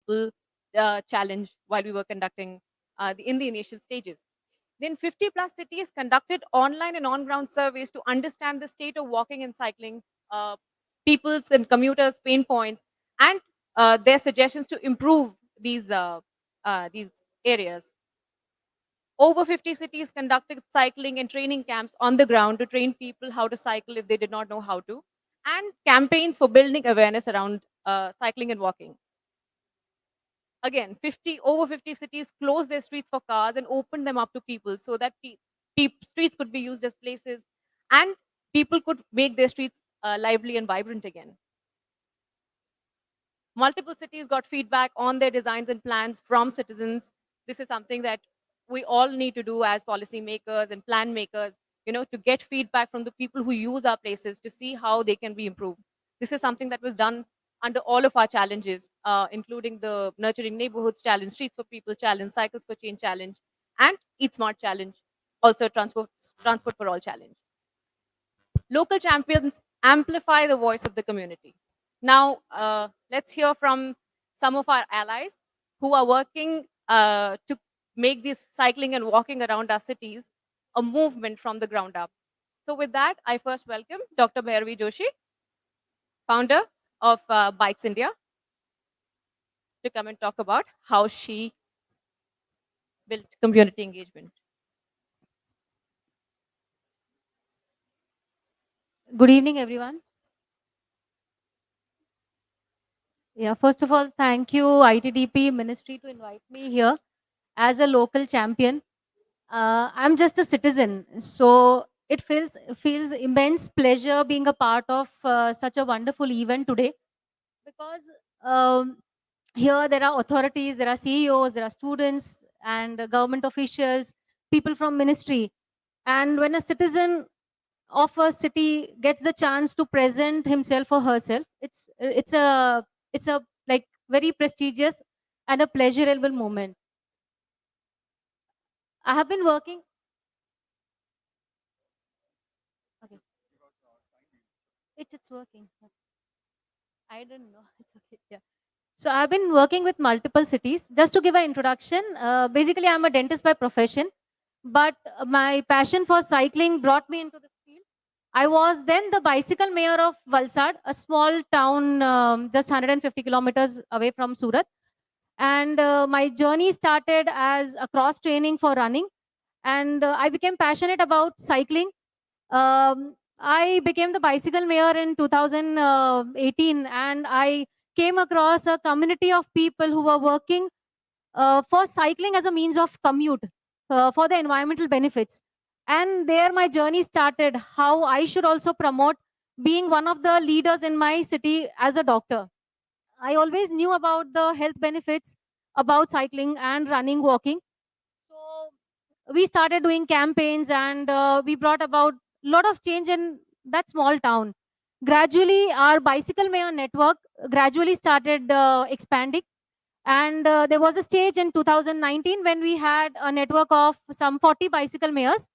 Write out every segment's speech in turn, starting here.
people challenge while we were conducting in the initial stages. Then 50 plus cities conducted online and on ground surveys to understand the state of walking and cycling, uh, people's and commuters' pain points, and their suggestions to improve these areas. Over 50 cities conducted cycling and training camps on the ground to train people how to cycle if they did not know how to, and campaigns for building awareness around cycling and walking. Again, 50 over 50 cities closed their streets for cars and opened them up to people so that streets could be used as places, and people could make their streets lively and vibrant again. Multiple cities got feedback on their designs and plans from citizens. This is something that we all need to do as policymakers and plan makers, to get feedback from the people who use our places to see how they can be improved. This is something that was done under all of our challenges, including the Nurturing Neighborhoods Challenge, Streets for People Challenge, Cycles for Change Challenge, and Eat Smart Challenge, also Transport for All Challenge. Local champions amplify the voice of the community. Now, let's hear from some of our allies who are working to make this cycling and walking around our cities a movement from the ground up. So, with that, I first welcome Dr. Bharavi Joshi, founder of Bikes India, to come and talk about how she built community engagement. Good evening, everyone. Yeah, first of all, thank you, ITDP Ministry, to invite me here as a local champion. I'm just a citizen, so it feels immense pleasure being a part of such a wonderful event today, because um, here there are authorities, there are CEOs, there are students and government officials, people from ministry, and when a citizen of a city gets the chance to present himself or herself, it's a like very prestigious and a pleasurable moment. I have been working. Okay, it's working. I don't know. It's okay. Yeah. So I've been working with multiple cities. Just to give an introduction, basically I'm a dentist by profession, but my passion for cycling brought me into this field. I was then the bicycle mayor of Valsad, a small town just 150 kilometers away from Surat. And my journey started as a cross training for running. And I became passionate about cycling. I became the bicycle mayor in 2018, and I came across a community of people who were working for cycling as a means of commute for the environmental benefits. And there my journey started, how I should also promote being one of the leaders in my city as a doctor. I always knew about the health benefits about cycling and running, walking. So we started doing campaigns, and we brought about a lot of change in that small town. Gradually, our bicycle mayor network gradually started expanding, and there was a stage in 2019 when we had a network of some 40 bicycle mayors.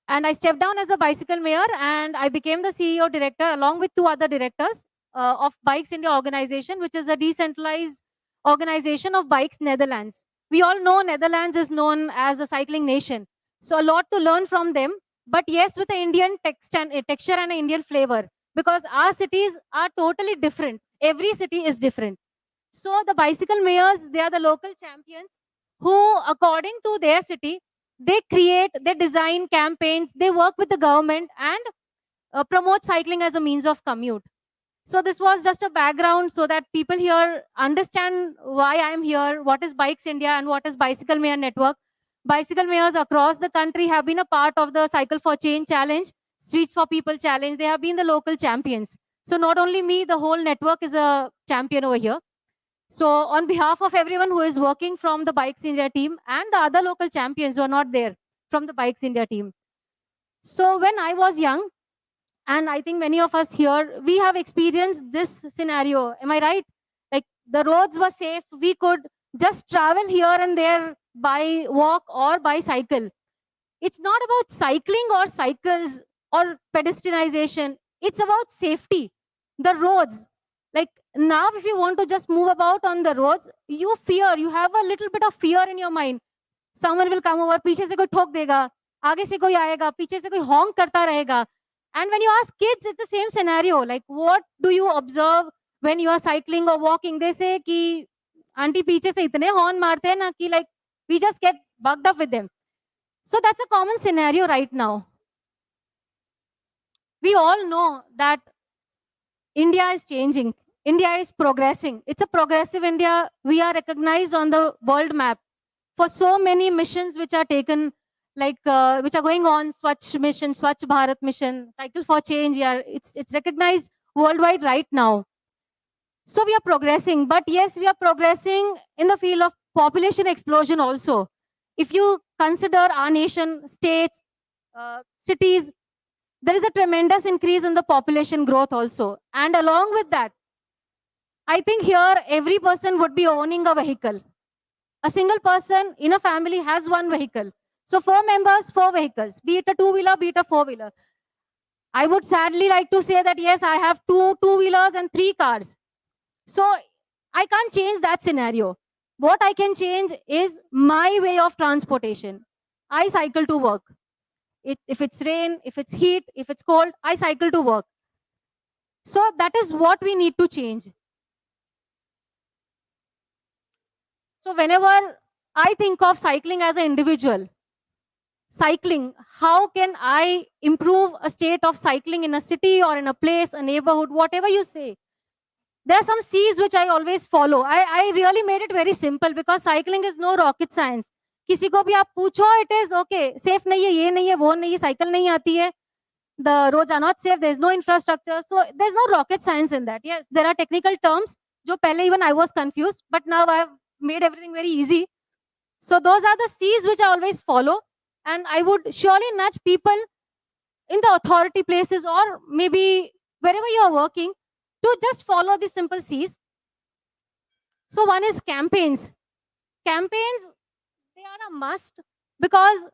And I stepped down as a bicycle mayor, and I became the CEO director along with two other directors of Bikes India organization, which is a decentralized organization of Bikes Netherlands. We all know Netherlands is known as a cycling nation. So a lot to learn from them, but yes, with an Indian texture and an Indian flavor, because our cities are totally different. Every city is different. So the bicycle mayors, they are the local champions who, according to their city, they create, they design campaigns, they work with the government and promote cycling as a means of commute. So this was just a background so that people here understand why I'm here, what is Bikes India and what is Bicycle Mayor Network. Bicycle mayors across the country have been a part of the Cycle for Change Challenge, Streets for People Challenge. They have been the local champions. So not only me, the whole network is a champion over here. So on behalf of everyone who is working from the Bikes India team and the other local champions who are not there from the Bikes India team. So when I was young, and I think many of us here, we have experienced this scenario. Am I right? Like the roads were safe. We could just travel here and there by walk or by cycle. It's not about cycling or cycles or pedestrianization. It's about safety. The roads, Like now, if you want to just move about on the roads, you have a little bit of fear in your mind. Someone will come over, पीछे से कोई ठोक देगा, आगे से कोई आएगा, पीछे से कोई honk करता रहेगा. And when you ask kids, it's the same scenario. Like, what do you observe when you are cycling or walking? They say कि आंटी पीछे से इतने horn मारते हैं ना कि like we just get bugged up with them. So that's a common scenario right now. We all know that India is changing. India is progressing. It's a progressive India. We are recognized on the world map for so many missions which are taken, like which are going on. Swachh mission, Swachh Bharat mission, Cycle for Change. Yeah, it's recognized worldwide right now. So we are progressing, but yes, we are progressing in the field of population explosion also. If you consider our nation, states, cities, there is a tremendous increase in the population growth also. And along with that, I think here every person would be owning a vehicle. A single person in a family has one vehicle. So 4 members, 4 vehicles, be it a two-wheeler, be it a four-wheeler. I would sadly like to say that yes, I have two two-wheelers and 3 cars. So I can't change that scenario. What I can change is my way of transportation. I cycle to work. If it's rain, if it's heat, if it's cold, I cycle to work. So that is what we need to change. So whenever I think of cycling as an individual, cycling, how can I improve a state of cycling in a city or in a place, a neighborhood, whatever you say? There are some C's which I always follow. I really made it very simple because cycling is no rocket science. किसी को भी आप पूछो, it is okay. Safe नहीं है, ये नहीं है, वो नहीं है, cycle नहीं आती है. The roads are not safe. There is no infrastructure. So there's no rocket science in that. Yes, there are technical terms. जो पहले even I was confused, but now I have made everything very easy. So those are the C's which I always follow. And I would surely nudge people in the authority places or maybe wherever you are working to just follow these simple C's. So one is campaigns. Campaigns, they are a must because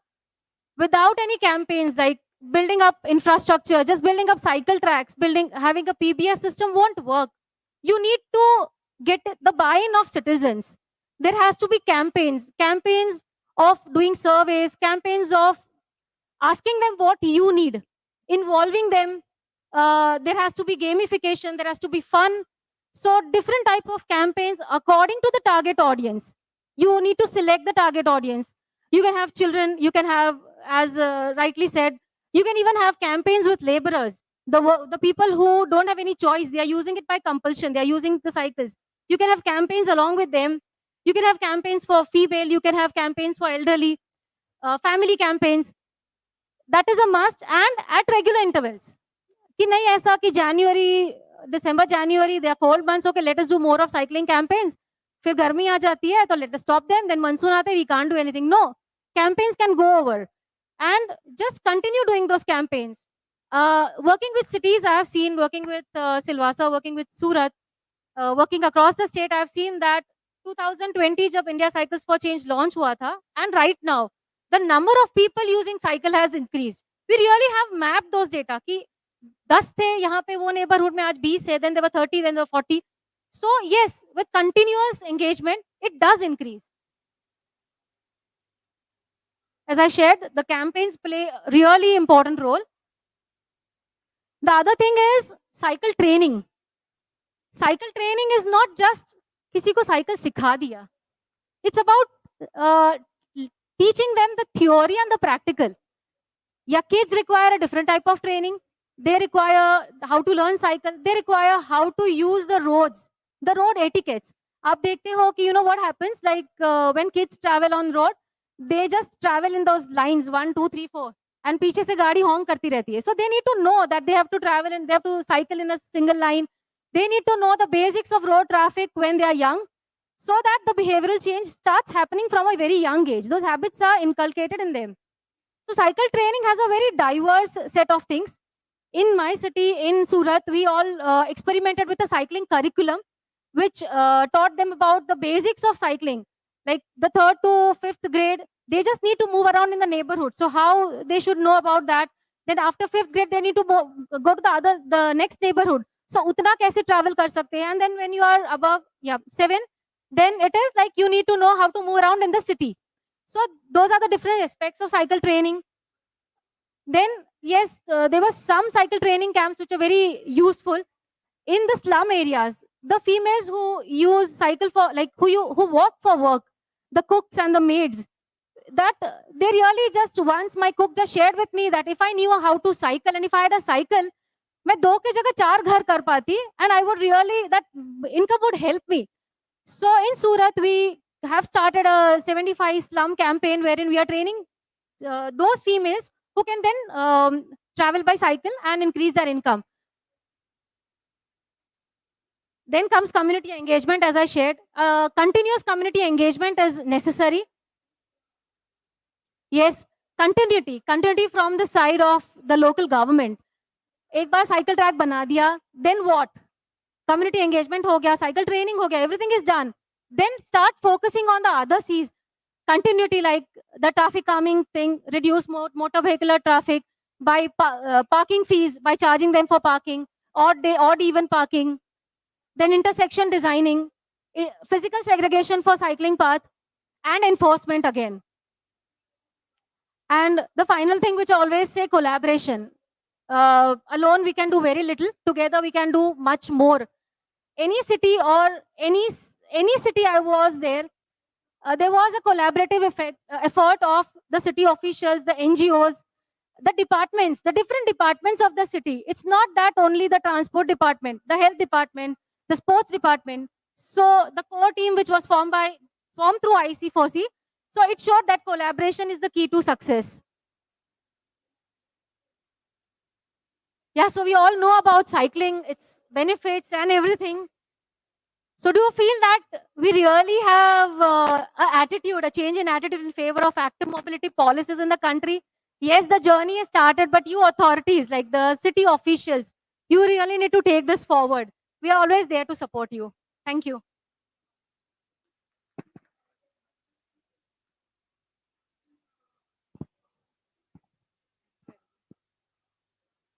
without any campaigns like building up infrastructure, just building up cycle tracks, having a PBS system won't work. You need to get the buy-in of citizens. There has to be campaigns of doing surveys, campaigns of asking them what you need, involving them. There has to be gamification, there has to be fun. So different type of campaigns according to the target audience. You need to select the target audience. You can have children, you can have, as rightly said, you can even have campaigns with laborers. The people who don't have any choice, they are using it by compulsion, they are using the cycles. You can have campaigns along with them. You can have campaigns for female, you can have campaigns for elderly, family campaigns. That is a must and at regular intervals. कि नहीं ऐसा कि January, December, January, they are cold months, okay, let us do more of cycling campaigns. फिर गर्मी आ जाती है तो let us stop them. Then monsoon आते, we can't do anything. No, campaigns can go over and just continue doing those campaigns. Working with cities, I have seen, working with Silvassa, working with Surat, working across the state, I have seen that 2020 जब India Cycles for Change launch हुआ था, and right now the number of people using cycle has increased. We really have mapped those data कि 10 थे यहाँ पे वो neighborhood में आज 20 है, then there were 30, then there were 40. So yes, with continuous engagement, it does increase. As I shared, the campaigns play a really important role. The other thing is cycle training. Cycle training is not just किसी को cycle सिखा दिया. It's about teaching them the theory and the practical. Yeah, kids require a different type of training. They require how to learn cycle. They require how to use the roads, the road etiquettes. आप देखते हो कि you know what happens, like when kids travel on road, they just travel in those lines 1, 2, 3, 4, and पीछे से गाड़ी honk करती रहती है. So they need to know that they have to travel and they have to cycle in a single line. They need to know the basics of road traffic when they are young, so that the behavioral change starts happening from a very young age. Those habits are inculcated in them. So cycle training has a very diverse set of things. In my city, in Surat, we all experimented with a cycling curriculum, which taught them about the basics of cycling. Like the 3rd to 5th grade, they just need to move around in the neighborhood. So how they should know about that. Then after 5th grade, they need to go to the next neighborhood. So उतना कैसे travel कर सकते हैं? And then when you are above 7, then it is like you need to know how to move around in the city. So those are the different aspects of cycle training. Then yes, there were some cycle training camps which are very useful in the slum areas. The females who use cycle for like who walk for work, the cooks and the maids, that they really just once my cook just shared with me that if I knew how to cycle and if I had a cycle, मैं दो की जगह चार घर कर पाती and I would really that income would help me. So in Surat we have started a 75 slum campaign wherein we are training those females who can then travel by cycle and increase their income. Then comes community engagement, as I shared. Continuous community engagement is necessary. Yes, continuity from the side of the local government. एक बार cycle track बना दिया, then what? Community engagement हो गया, cycle training हो गया, everything is done. Then start focusing on the other C's. Continuity like the traffic calming thing, reduce motor vehicular traffic by parking fees, by charging them for parking, odd even parking. Then intersection designing, physical segregation for cycling path, and enforcement again. And the final thing which I always say, collaboration. Alone we can do very little, together we can do much more. Any city or any city I was there, there was a collaborative effort of the city officials, the NGOs, the departments, the different departments of the city. It's not that only the transport department, the health department, the sports department. So the core team which was formed through IC4C, so it showed that collaboration is the key to success. Yeah, so we all know about cycling, its benefits and everything. So do you feel that we really have a change in attitude in favor of active mobility policies in the country? Yes, the journey has started, but you authorities, like the city officials, you really need to take this forward. We are always there to support you. Thank you.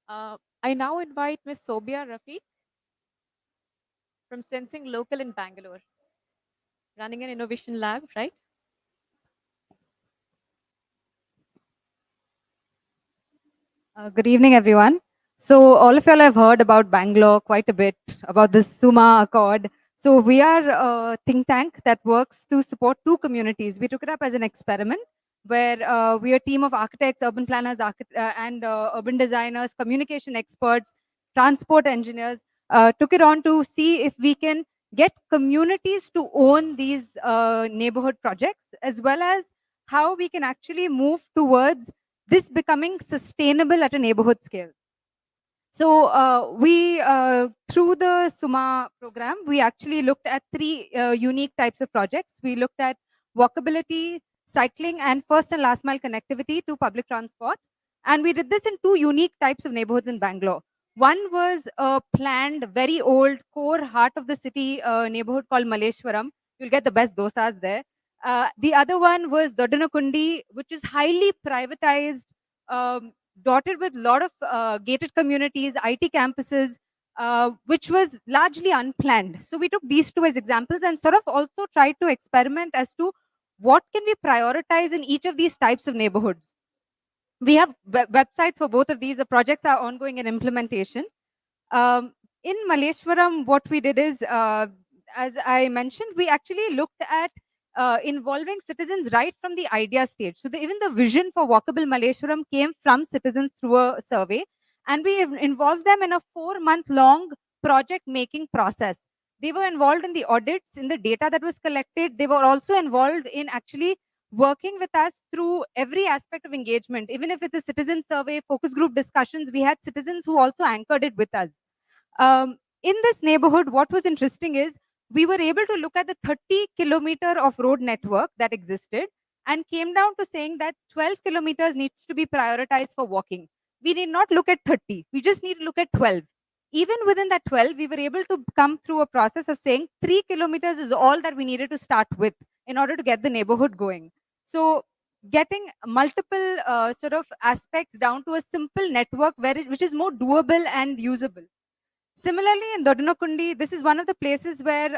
I now invite Ms. Sobia Rafiq from Sensing Local in Bangalore, running an innovation lab, right? Good evening, everyone. So, all of y'all have heard about Bangalore quite a bit, about the Suma Accord. So, we are a think tank that works to support two communities. We took it up as an experiment where we are a team of architects, urban planners, and urban designers, communication experts, transport engineers, took it on to see if we can get communities to own these neighborhood projects, as well as how we can actually move towards this becoming sustainable at a neighborhood scale. So through the Suma program, we actually looked at three unique types of projects. We looked at walkability, cycling, and first and last mile connectivity to public transport. And we did this in two unique types of neighborhoods in Bangalore. One was a planned, very old core heart of the city neighborhood called Malleshwaram. You'll get the best dosas there. The other one was Dodanakundi, which is highly privatized, dotted with a lot of gated communities, IT campuses, which was largely unplanned. So we took these two as examples and sort of also tried to experiment as to what can we prioritize in each of these types of neighborhoods. We have websites for both of these. The projects are ongoing in implementation. In Malleshwaram, what we did is, as I mentioned, we actually looked at involving citizens right from the idea stage. So even the vision for walkable Malleshwaram came from citizens through a survey, and we involved them in a 4-month-long project making process. They were involved in the audits, in the data that was collected. They were also involved in actually working with us through every aspect of engagement. Even if it's a citizen survey, focus group discussions, we had citizens who also anchored it with us. In this neighborhood, what was interesting is we were able to look at the 30-kilometer of road network that existed and came down to saying that 12 kilometers needs to be prioritized for walking. We need not look at 30. We just need to look at 12. Even within that 12, we were able to come through a process of saying 3 kilometers is all that we needed to start with in order to get the neighborhood going. So getting multiple sort of aspects down to a simple network which is more doable and usable. Similarly, in Dodunakundi, this is one of the places where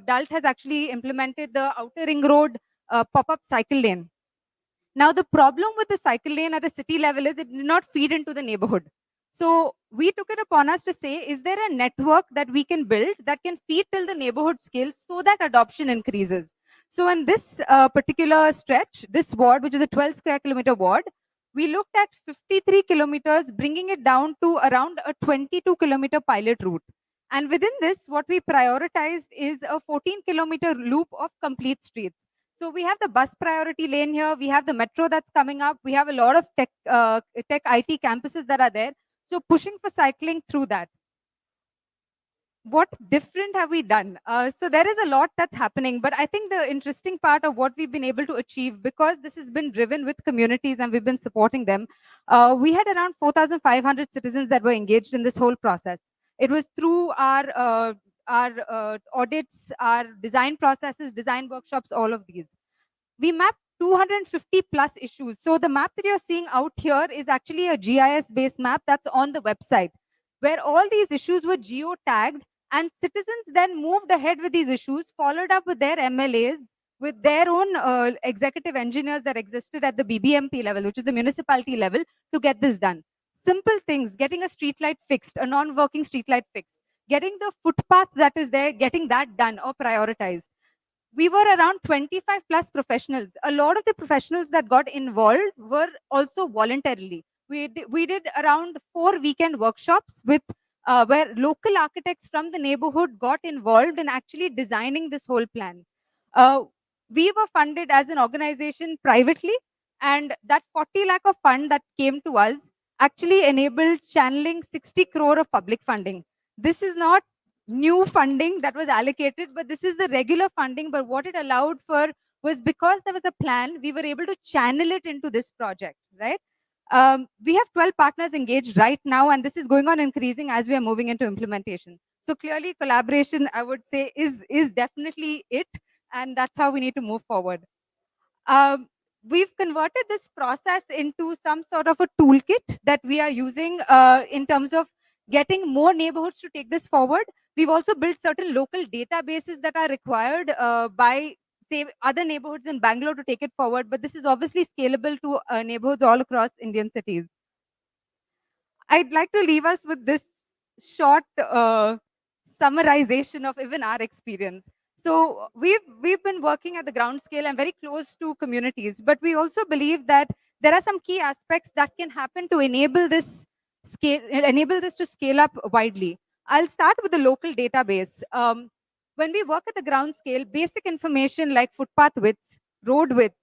DALT has actually implemented the outer ring road pop-up cycle lane. Now, the problem with the cycle lane at a city level is it did not feed into the neighborhood. So we took it upon us to say, is there a network that we can build that can feed till the neighborhood scale so that adoption increases? So in this particular stretch, this ward, which is a 12 square kilometer ward, we looked at 53 kilometers, bringing it down to around a 22-kilometer pilot route. And within this, what we prioritized is a 14-kilometer loop of complete streets. So we have the bus priority lane here. We have the metro that's coming up. We have a lot of tech IT campuses that are there. So pushing for cycling through that. What different have we done? So there is a lot that's happening, but I think the interesting part of what we've been able to achieve, because this has been driven with communities and we've been supporting them, we had around 4,500 citizens that were engaged in this whole process. It was through our audits, our design processes, design workshops, all of these. We mapped 250 plus issues. So the map that you're seeing out here is actually a GIS based map that's on the website, where all these issues were geo tagged, and citizens then moved ahead with these issues, followed up with their MLAs, with their own executive engineers that existed at the BBMP level, which is the municipality level, to get this done. Simple things: getting a street light fixed, a non-working street light fixed, getting the footpath that is there, getting that done or prioritized. We were around 25 plus professionals. A lot of the professionals that got involved were also voluntarily. We did around 4 weekend workshops with where local architects from the neighborhood got involved in actually designing this whole plan. Uh, we were funded as an organization privately, and that 40 lakh of fund that came to us actually enabled channeling 60 crore of public funding. This is not new funding that was allocated, but this is the regular funding. But what it allowed for was, because there was a plan, we were able to channel it into this project, right? We have 12 partners engaged right now, and this is going on increasing as we are moving into implementation. So clearly, collaboration, I would say, is definitely it, and that's how we need to move forward. Um, we've converted this process into some sort of a toolkit that we are using in terms of getting more neighborhoods to take this forward. We've also built certain local databases that are required by, say, other neighborhoods in Bangalore to take it forward, but this is obviously scalable to neighborhoods all across Indian cities. I'd like to leave us with this short summarization of even our experience. So we've been working at the ground scale and very close to communities, but we also believe that there are some key aspects that can happen to enable this to scale up widely. I'll start with the local database. When we work at the ground scale, basic information like footpath widths, road widths,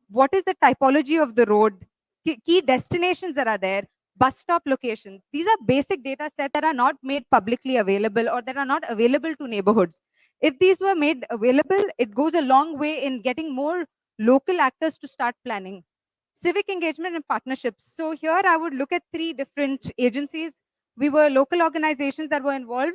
what is the typology of the road, key destinations that are there, bus stop locations. These are basic data sets that are not made publicly available or that are not available to neighborhoods. If these were made available, it goes a long way in getting more local actors to start planning. Civic engagement and partnerships. So here I would look at 3 different agencies. We were local organizations that were involved,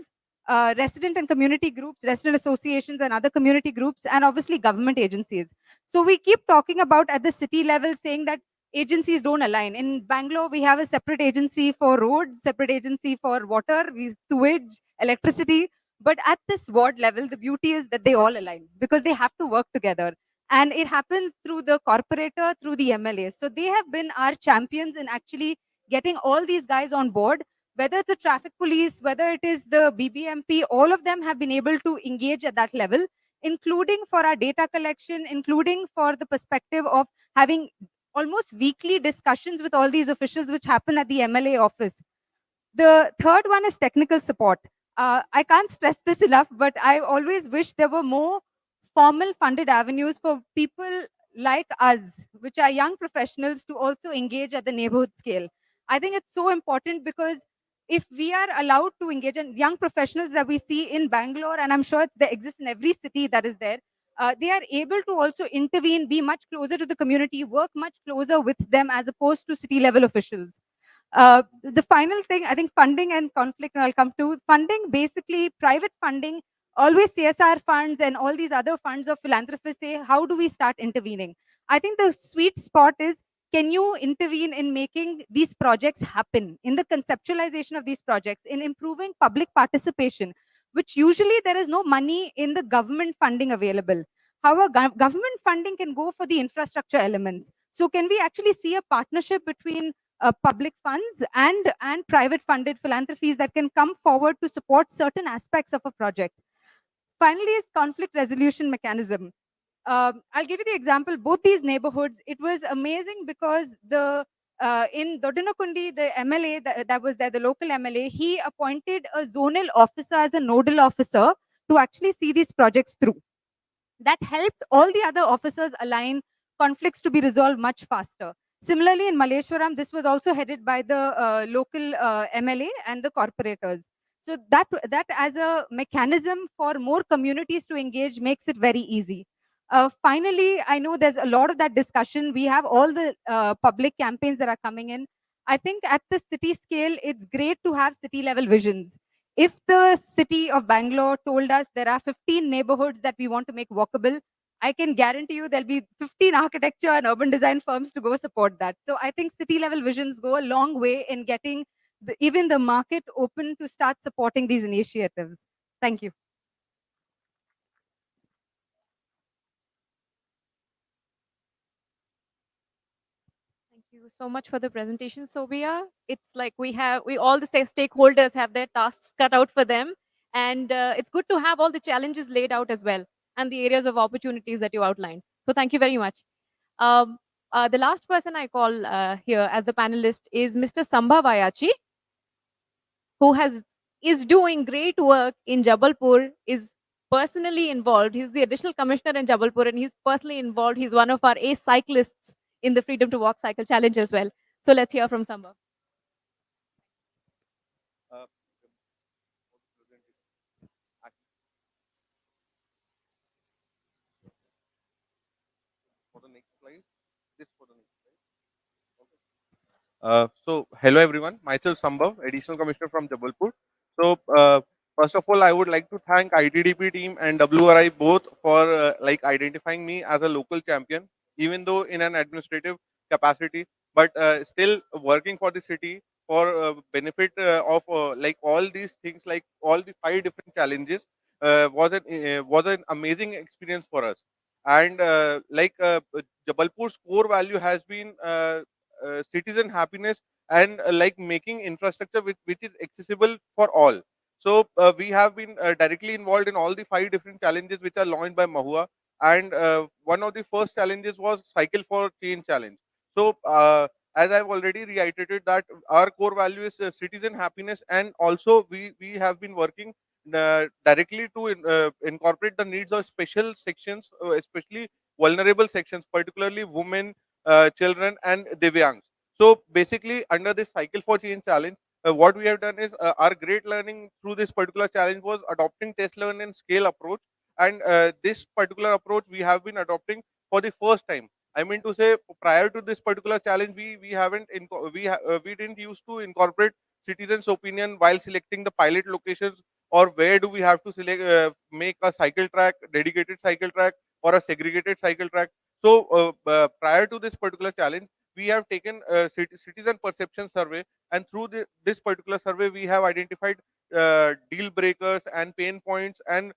resident and community groups, resident associations and other community groups, and obviously government agencies. So we keep talking about at the city level saying that agencies don't align. In Bangalore, we have a separate agency for roads, separate agency for water, sewage, electricity. But at this ward level, the beauty is that they all align because they have to work together. And it happens through the corporator, through the MLA. So they have been our champions in actually getting all these guys on board, whether it's the traffic police, whether it is the BBMP, all of them have been able to engage at that level, including for our data collection, including for the perspective of having almost weekly discussions with all these officials, which happen at the MLA office. The third one is technical support. I can't stress this enough, but I always wish there were more formal funded avenues for people like us, which are young professionals, to also engage at the neighborhood scale. I think it's so important because if we are allowed to engage in young professionals that we see in Bangalore, and I'm sure they exist in every city that is there, they are able to also intervene, be much closer to the community, work much closer with them as opposed to city level officials. The final thing, I think funding and conflict, and I'll come to funding, basically private funding, always CSR funds and all these other funds of philanthropists say, how do we start intervening? I think the sweet spot is, can you intervene in making these projects happen, in the conceptualization of these projects, in improving public participation, which usually there is no money in the government funding available. However, government funding can go for the infrastructure elements. So can we actually see a partnership between public funds and private funded philanthropies that can come forward to support certain aspects of a project? Finally, is conflict resolution mechanism. I'll give you the example. Both these neighborhoods, it was amazing because the in Dodinakundi, the MLA that was there, the local MLA, he appointed a zonal officer as a nodal officer to actually see these projects through. That helped all the other officers align conflicts to be resolved much faster. Similarly, in Malleshwaram, this was also headed by the local MLA and the corporators. So that as a mechanism for more communities to engage makes it very easy. Finally, I know there's a lot of that discussion. We have all the public campaigns that are coming in. I think at the city scale, it's great to have city level visions. If the city of Bangalore told us there are 15 neighborhoods that we want to make walkable, I can guarantee you there'll be 15 architecture and urban design firms to go support that. So I think city level visions go a long way in getting even the market open to start supporting these initiatives. Thank you. Thank you so much for the presentation, Sobia. It's like we all the stakeholders have their tasks cut out for them, and it's good to have all the challenges laid out as well and the areas of opportunities that you outlined. So thank you very much. Um, the last person I call here as the panelist is Mr. Sambha Vayachi, who is doing great work in Jabalpur, is personally involved. He's the additional commissioner in Jabalpur, and he's personally involved. He's one of our ace cyclists in the Freedom to Walk Cycle Challenge as well. So let's hear from Samba. Uh, for the next slide, this for the next slide. Okay. So hello everyone, myself Sambhav, Additional Commissioner from Jabalpur. So first of all, I would like to thank ITDP team and WRI both for like identifying me as a local champion, even though in an administrative capacity, but still working for the city for benefit of like all these things, like all the 5 different challenges was an amazing experience for us. And Jabalpur's core value has been citizen happiness and like making infrastructure which is accessible for all. So we have been directly involved in all the 5 different challenges which are launched by Mahua, and one of the first challenges was cycle for change challenge. So as I've already reiterated that our core value is citizen happiness, and also we have been working directly to incorporate the needs of special sections, especially vulnerable sections, particularly women, children, and Divyangs. So basically, under this Cycle for Change challenge, what we have done is our great learning through this particular challenge was adopting test, learn, and scale approach. And this particular approach we have been adopting for the first time. I mean to say, prior to this particular challenge, we haven't we didn't used to incorporate citizens' opinion while selecting the pilot locations, or where do we have to select make a cycle track, dedicated cycle track, or a segregated cycle track. So prior to this particular challenge, we have taken a citizen perception survey, and through this particular survey, we have identified deal breakers and pain points. And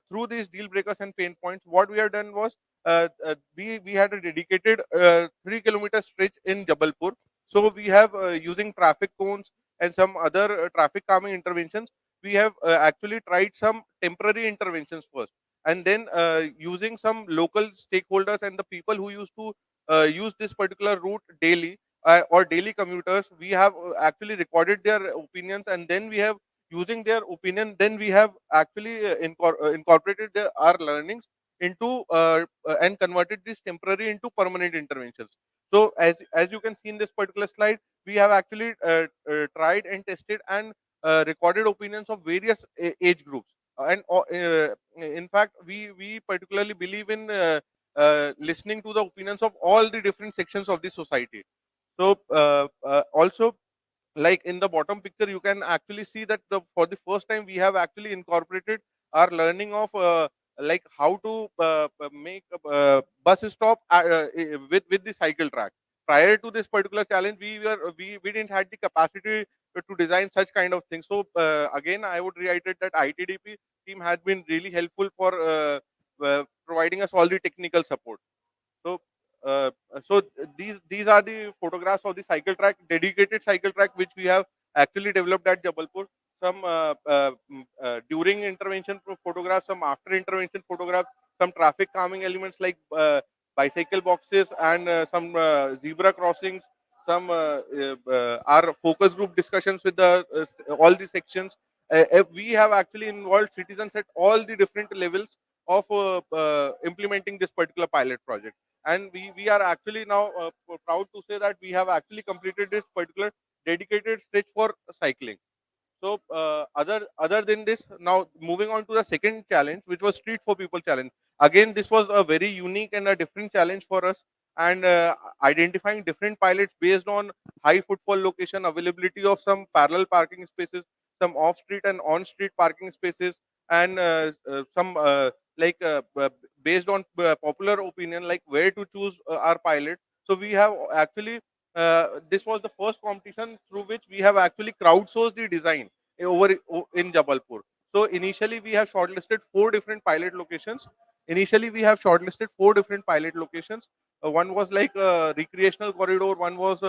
through these deal breakers and pain points, what we have done was we had a dedicated 3 kilometer stretch in Jabalpur. So we have using traffic cones and some other traffic calming interventions. We have actually tried some temporary interventions first, and then using some local stakeholders and the people who used to use this particular route daily, or daily commuters, we have actually recorded their opinions, and then we have, using their opinion, then we have actually incorporated our learnings into and converted this temporary into permanent interventions. So as you can see in this particular slide, we have actually tried and tested and recorded opinions of various age groups. And in fact, we particularly believe in listening to the opinions of all the different sections of the society. So also, like in the bottom picture, you can actually see that for the first time we have actually incorporated our learning of like how to make a bus stop with the cycle track. prior to this particular challenge, we didn't had the capacity to design such kind of things. So again, I would reiterate that ITDP team has been really helpful for providing us all the technical support. So, these are the photographs of the cycle track, dedicated cycle track, which we have actually developed at Jabalpur. Some during intervention photographs, some after intervention photographs, some traffic calming elements like bicycle boxes and some zebra crossings. Some our focus group discussions with the all the sections. We have actually involved citizens at all the different levels of implementing this particular pilot project, and we are actually now proud to say that we have actually completed this particular dedicated stretch for cycling. So other than this, now moving on to the second challenge, which was street for people challenge. Again, this was a very unique and a different challenge for us, and identifying different pilots based on high footfall location, availability of some parallel parking spaces, some off street and on street parking spaces, and some like based on popular opinion, like where to choose our pilot. So we have actually this was the first competition through which we have actually crowdsourced the design in Jabalpur. So initially we have shortlisted four different pilot locations. Initially we have shortlisted four different pilot locations. One was like a recreational corridor. One was